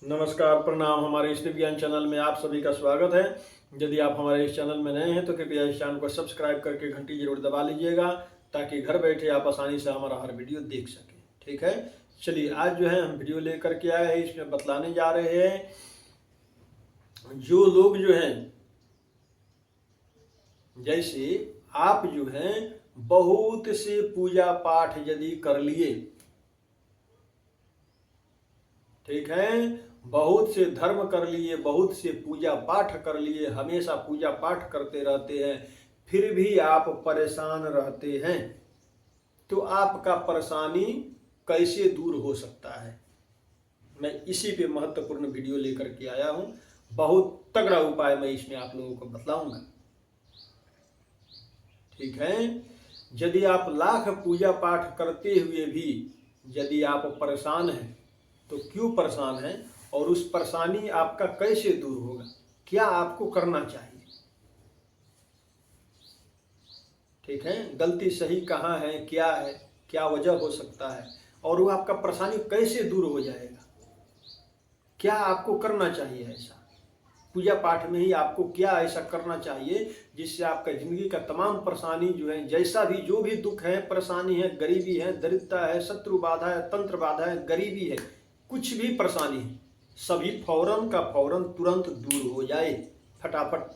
नमस्कार, प्रणाम। हमारे इस ज्ञान चैनल में आप सभी का स्वागत है। यदि आप हमारे इस चैनल में नए हैं तो कृपया इस चैनल को सब्सक्राइब करके घंटी जरूर दबा लीजिएगा, ताकि घर बैठे आप आसानी से हमारा हर वीडियो देख सकें। ठीक है, चलिए आज जो है हम वीडियो लेकर के आए हैं। इसमें बतलाने जा रहे हैं जो लोग जो हैं, जैसे आप जो हैं बहुत से पूजा पाठ यदि कर लिए, ठीक है, बहुत से धर्म कर लिए, बहुत से पूजा पाठ कर लिए, हमेशा पूजा पाठ करते रहते हैं, फिर भी आप परेशान रहते हैं, तो आपका परेशानी कैसे दूर हो सकता है? मैं इसी पे महत्वपूर्ण वीडियो लेकर के आया हूं। बहुत तगड़ा उपाय मैं इसमें आप लोगों को बतलाऊंगा। ठीक है, यदि आप लाख पूजा पाठ करते हुए भी यदि आप परेशान हैं, तो क्यों परेशान है और उस परेशानी आपका कैसे दूर होगा? क्या आपको करना चाहिए? ठीक है, गलती सही कहाँ है, क्या वजह हो सकता है, और वो आपका परेशानी कैसे दूर हो जाएगा? क्या आपको करना चाहिए? ऐसा पूजा पाठ में ही आपको क्या ऐसा करना चाहिए जिससे आपका जिंदगी का तमाम परेशानी जो है, जैसा भी जो भी दुख है, परेशानी है, गरीबी है, दरिद्रता है, शत्रु बाधा है, तंत्र बाधा है, गरीबी है, कुछ भी परेशानी है, सभी फौरन का फौरन तुरंत दूर हो जाए, फटाफट।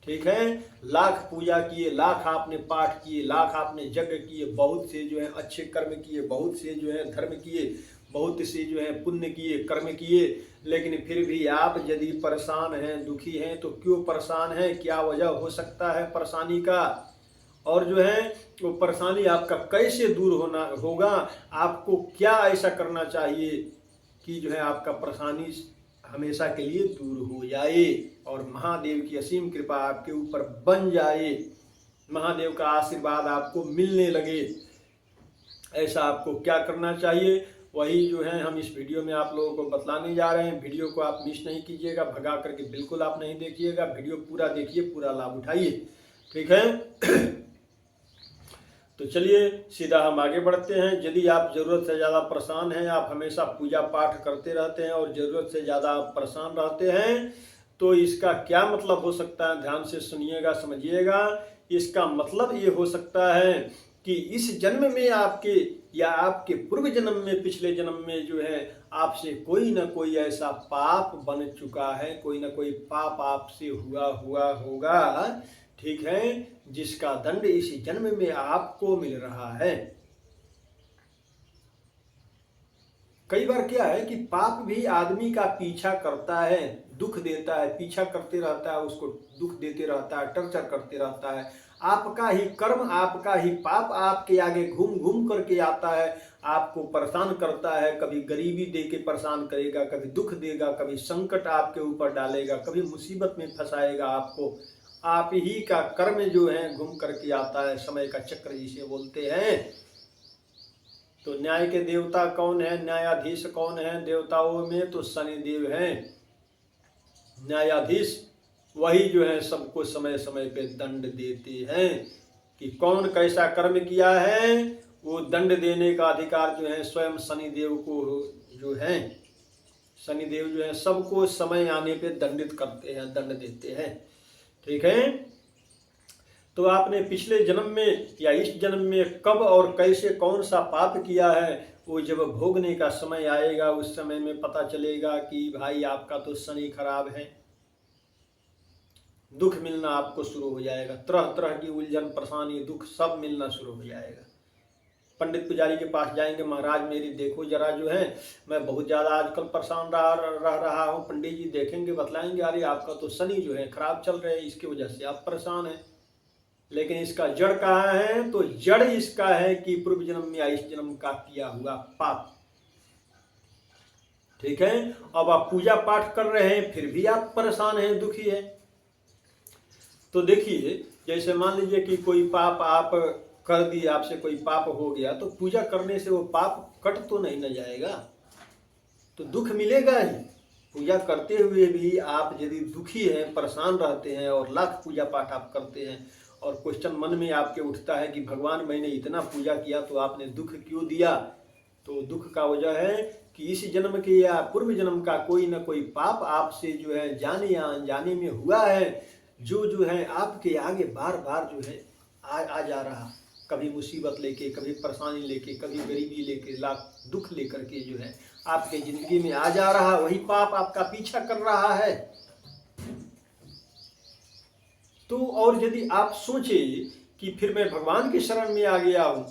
ठीक है, लाख पूजा किए, लाख आपने पाठ किए, लाख आपने यज्ञ किए, बहुत से जो है अच्छे कर्म किए, बहुत से जो है धर्म किए, बहुत से जो है पुण्य किए, कर्म किए, लेकिन फिर भी आप यदि परेशान हैं, दुखी हैं, तो क्यों परेशान हैं? क्या वजह हो सकता है परेशानी का? और जो है वो परेशानी आपका कैसे दूर होगा? आपको क्या ऐसा करना चाहिए कि जो है आपका परेशानी हमेशा के लिए दूर हो जाए और महादेव की असीम कृपा आपके ऊपर बन जाए, महादेव का आशीर्वाद आपको मिलने लगे? ऐसा आपको क्या करना चाहिए? वही जो है हम इस वीडियो में आप लोगों को बतलाने जा रहे हैं। वीडियो को आप मिस नहीं कीजिएगा, भगा करके बिल्कुल आप नहीं देखिएगा, वीडियो पूरा देखिए, पूरा लाभ उठाइए। ठीक है तो चलिए सीधा हम आगे बढ़ते हैं। यदि आप ज़रूरत से ज़्यादा परेशान हैं, आप हमेशा पूजा पाठ करते रहते हैं और ज़रूरत से ज़्यादा आप परेशान रहते हैं, तो इसका क्या मतलब हो सकता है? ध्यान से सुनिएगा, समझिएगा। इसका मतलब ये हो सकता है कि इस जन्म में आपके या आपके पूर्व जन्म में, पिछले जन्म में जो है आपसे कोई ना कोई ऐसा पाप बन चुका है, कोई ना कोई पाप आपसे हुआ होगा, ठीक है, जिसका दंड इस जन्म में आपको मिल रहा है। कई बार क्या है कि पाप भी आदमी का पीछा करता है, दुख देता है, पीछा करते रहता है, उसको दुख देते रहता है, टर्चर करते रहता है। आपका ही कर्म, आपका ही पाप आपके आगे घूम घूम करके आता है, आपको परेशान करता है। कभी गरीबी दे के परेशान करेगा, कभी दुख देगा, कभी संकट आपके ऊपर डालेगा, कभी मुसीबत में फंसाएगा आपको। आप ही का कर्म जो है घूम करके आता है, समय का चक्र जिसे बोलते हैं। तो न्याय के देवता कौन है? न्यायाधीश कौन है? देवताओं में तो शनिदेव हैं। न्यायाधीश वही जो है सबको समय समय पे दंड देते हैं कि कौन कैसा कर्म किया है, वो दंड देने का अधिकार जो है स्वयं शनिदेव को जो है। शनिदेव जो है सबको समय आने पे दंडित करते हैं, दंड देते हैं। ठीक है, तो आपने पिछले जन्म में या इस जन्म में कब और कैसे कौन सा पाप किया है, वो जब भोगने का समय आएगा, उस समय में पता चलेगा कि भाई आपका तो शनि खराब है। दुख मिलना आपको शुरू हो जाएगा, तरह तरह की उलझन, परेशानी, दुख सब मिलना शुरू हो जाएगा। पंडित पुजारी के पास जाएंगे, महाराज मेरी देखो जरा जो है, मैं बहुत ज़्यादा आजकल परेशान रह रहा हूँ। पंडित जी देखेंगे, बतलाएंगे, अरे आपका तो शनि जो है खराब चल रहे हैं, इसकी वजह से आप परेशान हैं। लेकिन इसका जड़ कहाँ है? तो जड़ इसका है कि पूर्व जन्म में या इस जन्म का किया हुआ पाप। ठीक है, अब आप पूजा पाठ कर रहे हैं, फिर भी आप परेशान हैं, दुखी है। तो देखिए, जैसे मान लीजिए कि कोई पाप आप कर दिए, आपसे कोई पाप हो गया, तो पूजा करने से वो पाप कट तो नहीं न जाएगा, तो दुख मिलेगा ही। पूजा करते हुए भी आप यदि दुखी हैं, परेशान रहते हैं और लाख पूजा पाठ आप करते हैं, और क्वेश्चन मन में आपके उठता है कि भगवान मैंने इतना पूजा किया तो आपने दुख क्यों दिया? तो दुख का वजह है कि इस जन्म के या पूर्व जन्म का कोई ना कोई पाप आपसे जो है जाने या अनजाने में हुआ है, जो है आपके आगे बार बार जो है आ जा रहा, कभी मुसीबत लेके, कभी परेशानी लेके, कभी गरीबी लेके, लाख दुख लेकर के जो है आपके जिंदगी में आ जा रहा, वही पाप आपका पीछा कर रहा है। तो और यदि आप सोचे कि फिर मैं भगवान के शरण में आ गया हूं,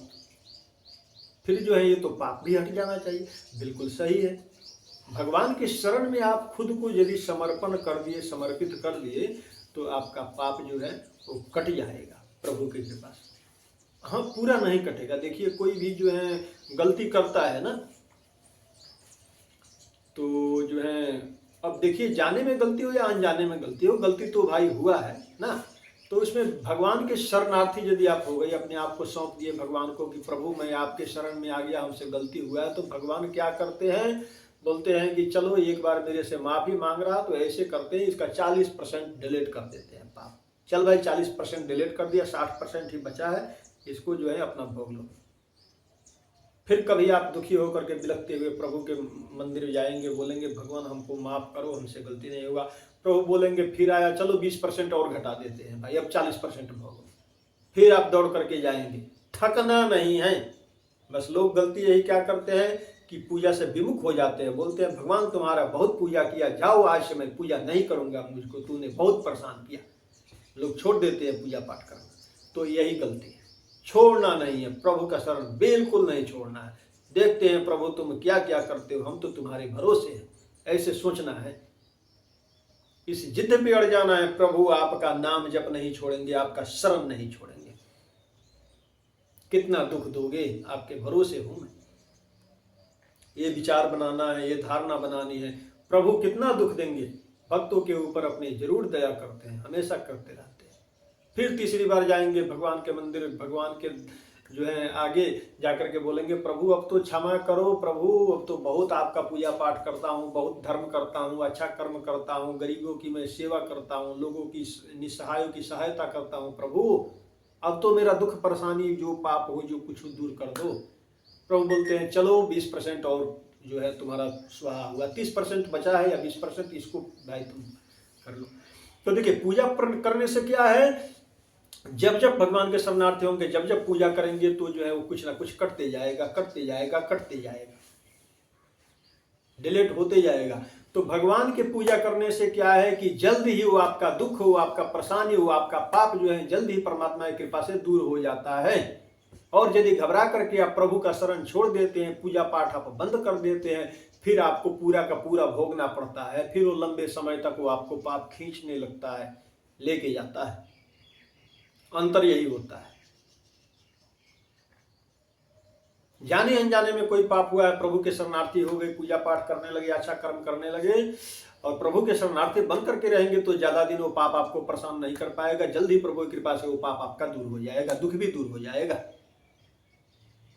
फिर जो है ये तो पाप भी हट जाना चाहिए, बिल्कुल सही है। भगवान के शरण में आप खुद को यदि समर्पण कर दिए, समर्पित कर दिए, तो आपका पाप जो है वो कट जाएगा प्रभु की कृपा से। हाँ, पूरा नहीं कटेगा। देखिए कोई भी जो है गलती करता है ना, तो जो है अब देखिए जाने में गलती हो या अनजाने में गलती हो, गलती तो भाई हुआ है ना, तो इसमें भगवान के शरणार्थी यदि आप हो गए, अपने आप को सौंप दिए भगवान को कि प्रभु मैं आपके शरण में आ गया, हमसे गलती हुआ है, तो भगवान क्या करते हैं, बोलते हैं कि चलो एक बार मेरे से माफी मांग रहा, तो ऐसे करते हैं इसका 40% डिलीट कर देते हैं पाप। चल भाई 40% डिलीट कर दिया, 60% ही बचा है, इसको जो है अपना भोग लो। फिर कभी आप दुखी होकर के बिलखते हुए प्रभु के मंदिर जाएंगे, बोलेंगे भगवान हमको माफ करो, हमसे गलती नहीं होगा। प्रभु बोलेंगे फिर आया, चलो 20% और घटा देते हैं भाई, अब 40% भोगो। फिर आप दौड़ करके जाएंगे, थकना नहीं है। बस लोग गलती यही क्या करते हैं कि पूजा से विमुख हो जाते हैं, बोलते हैं भगवान तुम्हारा बहुत पूजा किया, जाओ आज से मैं पूजा नहीं करूंगा, मुझको तूने बहुत परेशान किया। लोग छोड़ देते हैं पूजा पाठ करना, तो यही गलती है। छोड़ना नहीं है, प्रभु का शरण बिल्कुल नहीं छोड़ना है। देखते हैं प्रभु तुम क्या क्या करते हो, हम तो तुम्हारे भरोसे हैं, ऐसे सोचना है। इस जिद पे अड़ जाना है, प्रभु आपका नाम जप नहीं छोड़ेंगे, आपका शरण नहीं छोड़ेंगे। कितना दुख दोगे, आपके भरोसे हूं मैं। ये विचार बनाना है, ये धारणा बनानी है, प्रभु कितना दुख देंगे। भक्तों के ऊपर अपनी जरूर दया करते हैं, हमेशा करते रहते हैं। फिर तीसरी बार जाएंगे भगवान के मंदिर, भगवान के जो है आगे जाकर के बोलेंगे प्रभु अब तो क्षमा करो, प्रभु अब तो बहुत आपका पूजा पाठ करता हूँ, बहुत धर्म करता हूँ, अच्छा कर्म करता हूँ, गरीबों की मैं सेवा करता हूँ, लोगों की निस्सहायों की सहायता करता हूँ, प्रभु अब तो मेरा दुख परेशानी जो पाप हो जो कुछ दूर कर दो। प्रभु बोलते हैं चलो 20% और जो है तुम्हारा स्वाहा हुआ, 30% बचा है या 20%, इसको भाई तुम कर लो। तो देखिए पूजा करने से क्या है, जब जब भगवान के शरणार्थी होंगे, जब जब पूजा करेंगे, तो जो है वो कुछ ना कुछ कटते जाएगा, कटते जाएगा, कटते जाएगा, डिलीट होते जाएगा। तो भगवान के पूजा करने से क्या है कि जल्द ही वो आपका दुख हो, आपका परेशानी हो, आपका पाप जो है जल्द ही परमात्मा की कृपा से दूर हो जाता है। और यदि घबरा करके आप प्रभु का शरण छोड़ देते हैं, पूजा पाठ आप बंद कर देते हैं, फिर आपको पूरा का पूरा भोगना पड़ता है। फिर वो लंबे समय तक वो आपको पाप खींचने लगता है, लेके जाता है। अंतर यही होता है। जाने अनजाने में कोई पाप हुआ है, प्रभु के शरणार्थी हो गए, पूजा पाठ करने लगे, अच्छा कर्म करने लगे, और प्रभु के शरणार्थी बन करके रहेंगे, तो ज्यादा दिन वो पाप आपको परेशान नहीं कर पाएगा। जल्दी प्रभु की कृपा से वो पाप आपका दूर हो जाएगा, दुख भी दूर हो जाएगा।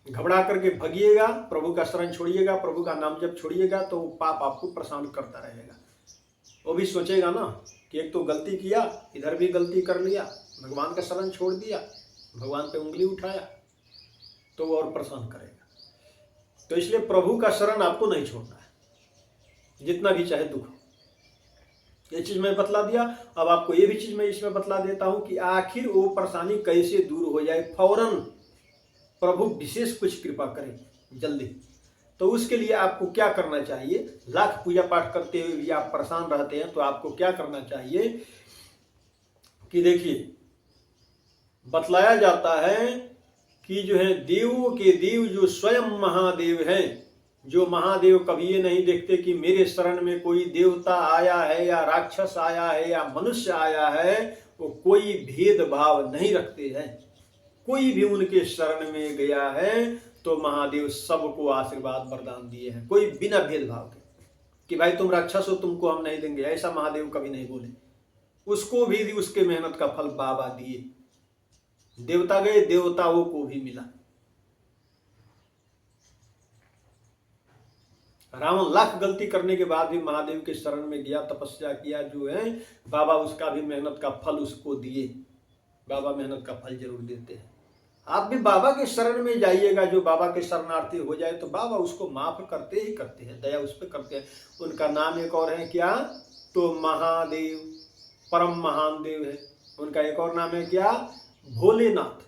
घबरा करके भगिएगा, प्रभु का शरण छोड़िएगा, प्रभु का नाम जब छोड़िएगा, तो वो पाप आपको परेशान करता रहेगा। वो भी सोचेगा ना कि एक तो गलती किया, इधर भी गलती कर लिया, भगवान का शरण छोड़ दिया, भगवान पे उंगली उठाया, तो वो और परेशान करेगा। तो इसलिए प्रभु का शरण आपको नहीं छोड़ना है, जितना भी चाहे दुख हो। ये चीज मैं बतला दिया। अब आपको ये भी चीज मैं इसमें बतला देता हूं कि आखिर वो परेशानी कैसे दूर हो जाए, फौरन प्रभु विशेष कुछ कृपा करे जल्दी। तो उसके लिए आपको क्या करना चाहिए, लाख पूजा पाठ करते हुए भी आप परेशान रहते हैं, तो आपको क्या करना चाहिए कि देखिए बतलाया जाता है कि जो है देवों के देव जो स्वयं महादेव हैं, जो महादेव कभी ये नहीं देखते कि मेरे शरण में कोई देवता आया है या राक्षस आया है या मनुष्य आया है, वो कोई भेदभाव नहीं रखते हैं। कोई भी उनके शरण में गया है तो महादेव सबको आशीर्वाद वरदान दिए हैं, कोई बिना भेदभाव के कि भाई तुम राक्षस हो, तुमको हम नहीं देंगे, ऐसा महादेव कभी नहीं बोले। उसको भी उसके मेहनत का फल बाबा दिए। देवता गए, देवताओं को भी मिला। रावण लाख गलती करने के बाद भी महादेव के शरण में गया, तपस्या किया, जो है बाबा उसका भी मेहनत का फल उसको दिए। बाबा मेहनत का फल जरूर देते हैं। आप भी बाबा के शरण में जाइएगा। जो बाबा के शरणार्थी हो जाए तो बाबा उसको माफ करते ही करते हैं, दया उस पर करते हैं। उनका नाम एक और है क्या, तो महादेव, परम महान देव है। उनका एक और नाम है क्या, भोलेनाथ।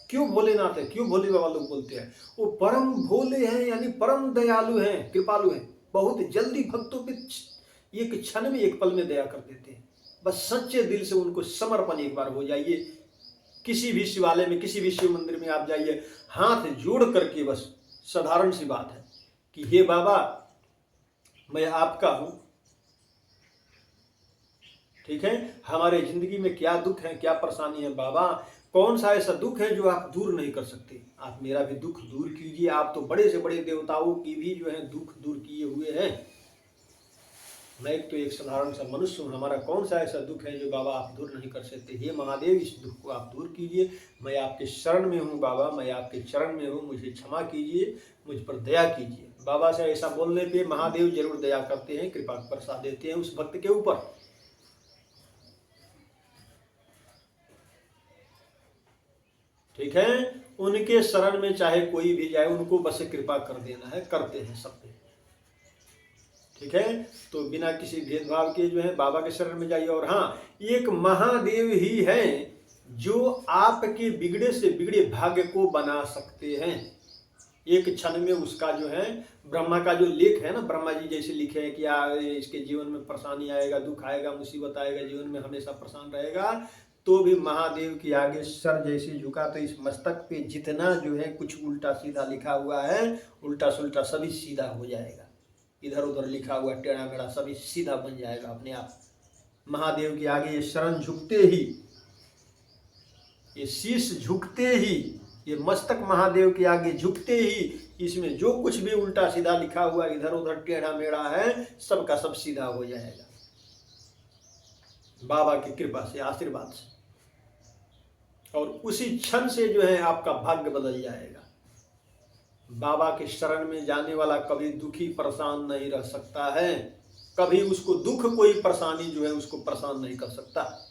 क्यों भोलेनाथ है, क्यों भोले बाबा लोग बोलते हैं, वो परम भोले हैं, यानी परम दयालु हैं, कृपालु हैं। बहुत जल्दी भक्तों पे एक क्षण में, एक पल में दया कर देते हैं। बस सच्चे दिल से उनको समर्पण एक बार हो जाइए। किसी भी शिवालय में, किसी भी शिव मंदिर में आप जाइए, हाथ जोड़ करके बस साधारण सी बात है कि हे बाबा मैं आपका हूं, ठीक है, हमारे जिंदगी में क्या दुख है, क्या परेशानी है बाबा, कौन सा ऐसा दुख है जो आप दूर नहीं कर सकते, आप मेरा भी दुख दूर कीजिए। आप तो बड़े से बड़े देवताओं की भी जो है दुख दूर किए हुए हैं। मैं तो एक साधारण सा मनुष्य हूँ, हमारा कौन सा ऐसा दुख है जो बाबा आप दूर नहीं कर सकते। हे महादेव, इस दुख को आप दूर कीजिए। मैं आपके शरण में हूँ बाबा, मैं आपके चरण में हूँ, मुझे क्षमा कीजिए, मुझ पर दया कीजिए। बाबा से ऐसा बोलने पे महादेव जरूर दया करते हैं, कृपा बरसा देते हैं उस भक्त के ऊपर। ठीक है, उनके शरण में चाहे कोई भी जाए, उनको बस कृपा कर देना है, करते हैं सब पे। ठीक है, तो बिना किसी भेदभाव के जो है बाबा के शरण में जाइए। और हाँ, एक महादेव ही है जो आपके बिगड़े से बिगड़े भाग्य को बना सकते हैं। एक क्षण में उसका जो है, ब्रह्मा का जो लेख है ना, ब्रह्मा जी जैसे लिखे हैं कि इसके जीवन में परेशानी आएगा, दुख आएगा, मुसीबत आएगा, जीवन में हमेशा परेशान रहेगा, तो भी महादेव के आगे सर जैसे झुका, तो इस मस्तक पे जितना जो है कुछ उल्टा सीधा लिखा हुआ है, उल्टा सुल्टा सभी सीधा हो जाएगा। इधर उधर लिखा हुआ टेढ़ा मेढ़ा सभी सीधा बन जाएगा अपने आप। महादेव के आगे ये शरण झुकते ही, ये शीश झुकते ही, ये मस्तक महादेव के आगे झुकते ही, इसमें जो कुछ भी उल्टा सीधा लिखा हुआ इधर उधर टेढ़ा मेढ़ा है, सबका सब सीधा हो जाएगा बाबा की कृपा से, आशीर्वाद से। और उसी क्षण से जो है आपका भाग्य बदल जाएगा। बाबा के शरण में जाने वाला कभी दुखी परेशान नहीं रह सकता है, कभी उसको दुख, कोई परेशानी जो है उसको परेशान नहीं कर सकता।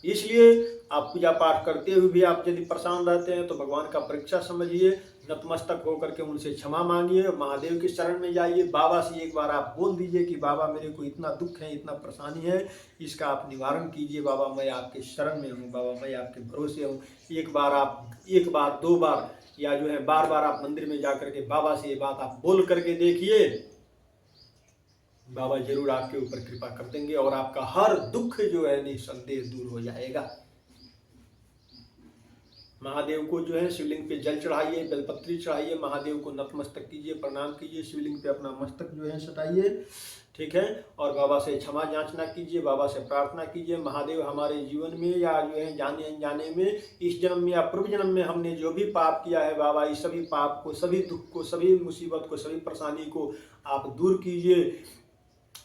इसलिए आप पूजा पाठ करते हुए भी आप यदि परेशान रहते हैं तो भगवान का परीक्षा समझिए, नतमस्तक होकर के उनसे क्षमा मांगिए, महादेव के शरण में जाइए। बाबा से एक बार आप बोल दीजिए कि बाबा मेरे को इतना दुख है, इतना परेशानी है, इसका आप निवारण कीजिए। बाबा मैं आपके शरण में हूँ, बाबा मैं आपके भरोसे हूँ। एक बार 2 बार या जो है बार बार आप मंदिर में जाकर के बाबा से ये बात आप बोल करके देखिए, बाबा जरूर आपके ऊपर कृपा कर देंगे और आपका हर दुख जो है निसंदेह दूर हो जाएगा। महादेव को जो है शिवलिंग पे जल चढ़ाइए, बेलपत्री चढ़ाइए, महादेव को नतमस्तक कीजिए, प्रणाम कीजिए, शिवलिंग पे अपना मस्तक जो है सटाइए। ठीक है, और बाबा से क्षमा याचना कीजिए, बाबा से प्रार्थना कीजिए, महादेव हमारे जीवन में या जो है जाने अनजाने में, इस जन्म में या पूर्व जन्म में हमने जो भी पाप किया है बाबा, इस सभी पाप को, सभी दुख को, सभी मुसीबत को, सभी परेशानी को आप दूर कीजिए।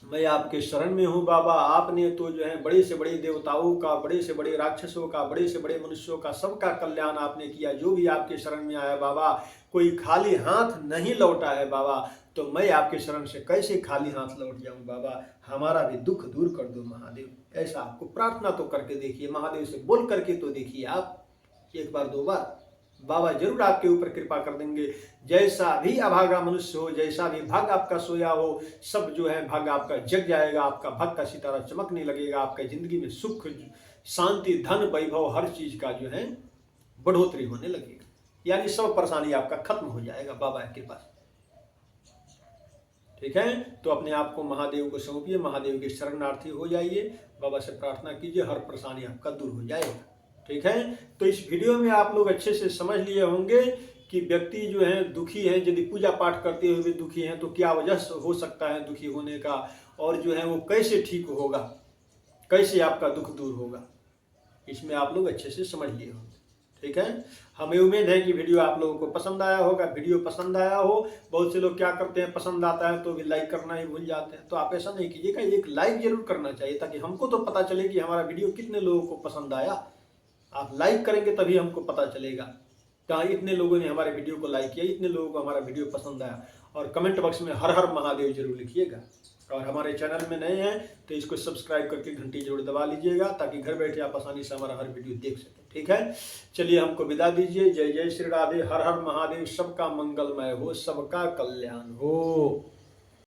मैं आपके शरण में हूँ बाबा। आपने तो जो है बड़े से बड़े देवताओं का, बड़े से बड़े राक्षसों का, बड़े से बड़े मनुष्यों का, सबका कल्याण आपने किया। जो भी आपके शरण में आया बाबा, कोई खाली हाथ नहीं लौटा है बाबा, तो मैं आपके शरण से कैसे खाली हाथ लौट जाऊं बाबा, हमारा भी दुख दूर कर दो महादेव। ऐसा आपको प्रार्थना तो करके देखिए, महादेव से बोल करके तो देखिए आप, 1 बार 2 बार, बाबा जरूर आपके ऊपर कृपा कर देंगे। जैसा भी अभागा मनुष्य हो, जैसा भी भाग आपका सोया हो, सब जो है भाग आपका जग जाएगा, आपका भाग का सितारा चमकने लगेगा, आपका जिंदगी में सुख, शांति, धन, वैभव, हर चीज का जो है बढ़ोतरी होने लगेगा, यानी सब परेशानी आपका खत्म हो जाएगा बाबा के पास। ठीक है, तो अपने आप को महादेव को सौंपिए, महादेव के शरणार्थी हो जाइए, बाबा से प्रार्थना कीजिए, हर परेशानी आपका दूर हो जाएगा। ठीक है, तो इस वीडियो में आप लोग अच्छे से समझ लिए होंगे कि व्यक्ति जो है दुखी है, यदि पूजा पाठ करते हुए दुखी है तो क्या वजह हो सकता है दुखी होने का, और जो है वो कैसे ठीक होगा, कैसे आपका दुख दूर होगा, इसमें आप लोग अच्छे से समझ लिए होंगे। ठीक है, हमें उम्मीद है कि वीडियो आप लोगों को पसंद आया होगा। वीडियो पसंद आया हो, बहुत से लोग क्या करते हैं, पसंद आता है तो भी लाइक करना ही भूल जाते हैं, तो आप ऐसा नहीं कीजिएगा, एक लाइक जरूर करना चाहिए, ताकि हमको तो पता चले कि हमारा वीडियो कितने लोगों को पसंद आया। आप लाइक करेंगे तभी हमको पता चलेगा। कहाँ इतने लोगों ने हमारे वीडियो को लाइक किया, इतने लोगों को हमारा वीडियो पसंद आया। और कमेंट बॉक्स में हर हर महादेव जरूर लिखिएगा। और हमारे चैनल में नए हैं तो इसको सब्सक्राइब करके घंटी जरूर दबा लीजिएगा, ताकि घर बैठे आप आसानी से हमारा हर वीडियो देख सकें। ठीक है, चलिए हमको विदा दीजिए। जय जय श्री राधे, हर हर महादेव। सबका मंगलमय हो, सबका कल्याण हो।